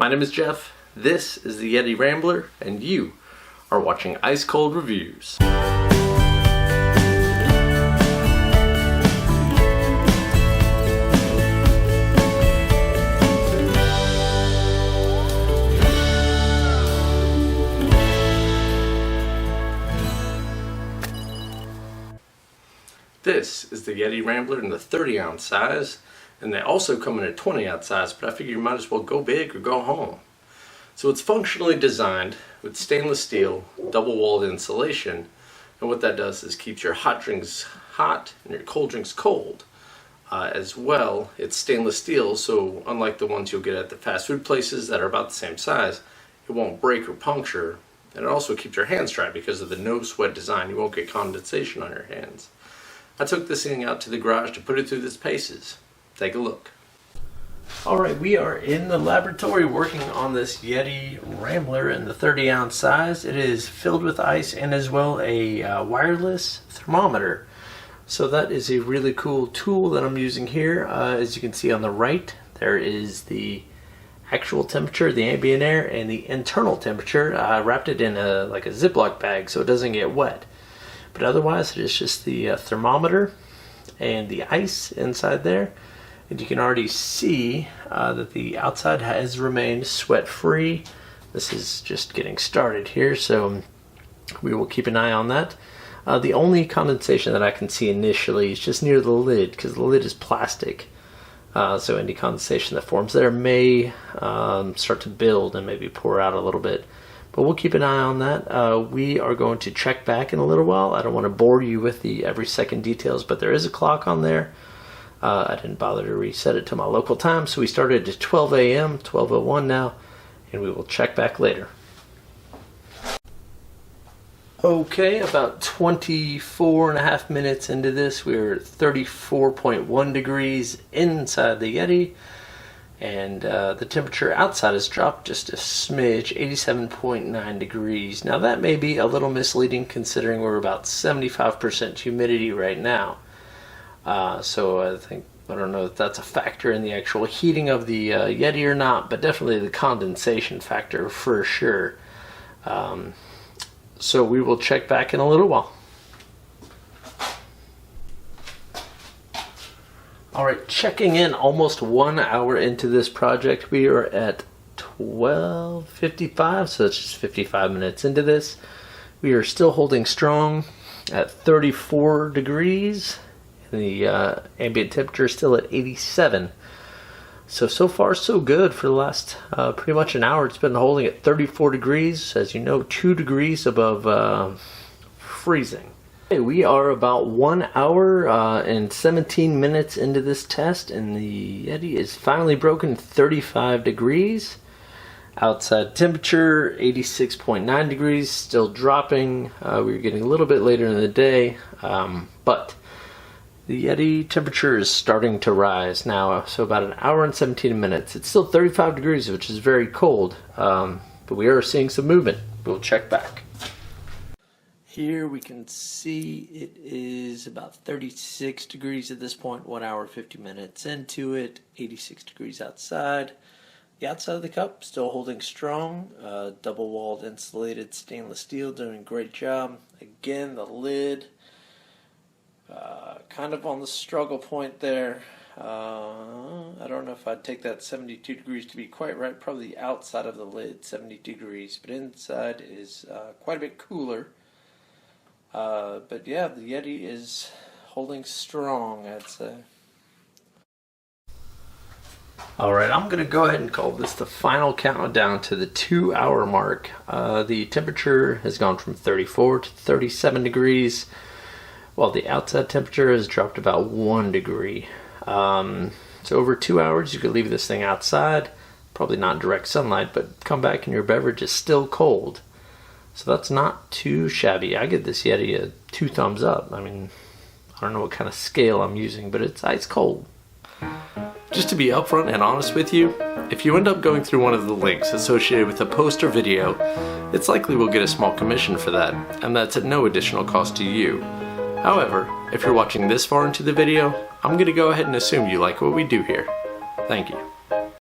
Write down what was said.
My name is Jeff, this is the YETI Rambler, and you are watching Ice Cold Reviews. This is the YETI Rambler in the 30-ounce size, and they also come in a 20-ounce size, but I figure you might as well go big or go home. So it's functionally designed with stainless steel, double-walled insulation, and what that does is keeps your hot drinks hot and your cold drinks cold. As well, it's stainless steel, so unlike the ones you'll get at the fast food places that are about the same size, it won't break or puncture, and it also keeps your hands dry because of the no-sweat design. You won't get condensation on your hands. I took this thing out to the garage to put it through its paces. Take a look. Alright, we are in the laboratory working on this YETI Rambler in the 30-ounce size. It is filled with ice and as well a wireless thermometer. So that is a really cool tool that I'm using here. As you can see on the right, there is the actual temperature, the ambient air, and the internal temperature. I wrapped it in like a Ziploc bag so it doesn't get wet. But otherwise, it is just the thermometer and the ice inside there. And you can already see that the outside has remained sweat-free. This is just getting started here, so we will keep an eye on that. The only condensation that I can see initially is just near the lid, because the lid is plastic. So any condensation that forms there may start to build and maybe pour out a little bit. But we'll keep an eye on that. We are going to check back in a little while. I don't want to bore you with the every second details, but there is a clock on there. I didn't bother to reset it to my local time, so we started at 12 a.m., 12:01 now, and we will check back later. Okay, about 24 and a half minutes into this, we're at 34.1 degrees inside the YETI. And the temperature outside has dropped just a smidge, 87.9 degrees. Now that may be a little misleading considering we're about 75% humidity right now. So I don't know if that's a factor in the actual heating of the YETI or not, but definitely the condensation factor for sure. So we will check back in a little while. Alright, checking in almost 1 hour into this project. We are at 12:55, so it's just 55 minutes into this. We are still holding strong at 34 degrees. And the ambient temperature is still at 87. So far so good for the last pretty much an hour. It's been holding at 34 degrees, as you know, 2 degrees above freezing. We are about 1 hour and 17 minutes into this test, and the YETI is finally broken 35 degrees. Outside temperature 86.9 degrees, still dropping. We're getting a little bit later in the day, but the YETI temperature is starting to rise now, so about an hour and 17 minutes. It's still 35 degrees, which is very cold, but we are seeing some movement. We'll check back. Here we can see it is about 36 degrees at this point, 1 hour 50 minutes into it, 86 degrees outside. The outside of the cup still holding strong, double-walled insulated stainless steel, doing a great job. Again, the lid kind of on the struggle point there. I don't know if I'd take that 72 degrees to be quite right, probably the outside of the lid 72 degrees, but inside is quite a bit cooler. But yeah, the YETI is holding strong, I'd say. Alright, I'm going to go ahead and call this the final countdown to the 2 hour mark. The temperature has gone from 34 to 37 degrees, while the outside temperature has dropped about 1 degree. So over 2 hours you could leave this thing outside, probably not in direct sunlight, but come back and your beverage is still cold. So that's not too shabby. I give this YETI a 2 thumbs up. I mean, I don't know what kind of scale I'm using, but it's ice cold. Just to be upfront and honest with you, if you end up going through one of the links associated with the post or video, it's likely we'll get a small commission for that, and that's at no additional cost to you. However, if you're watching this far into the video, I'm going to go ahead and assume you like what we do here. Thank you.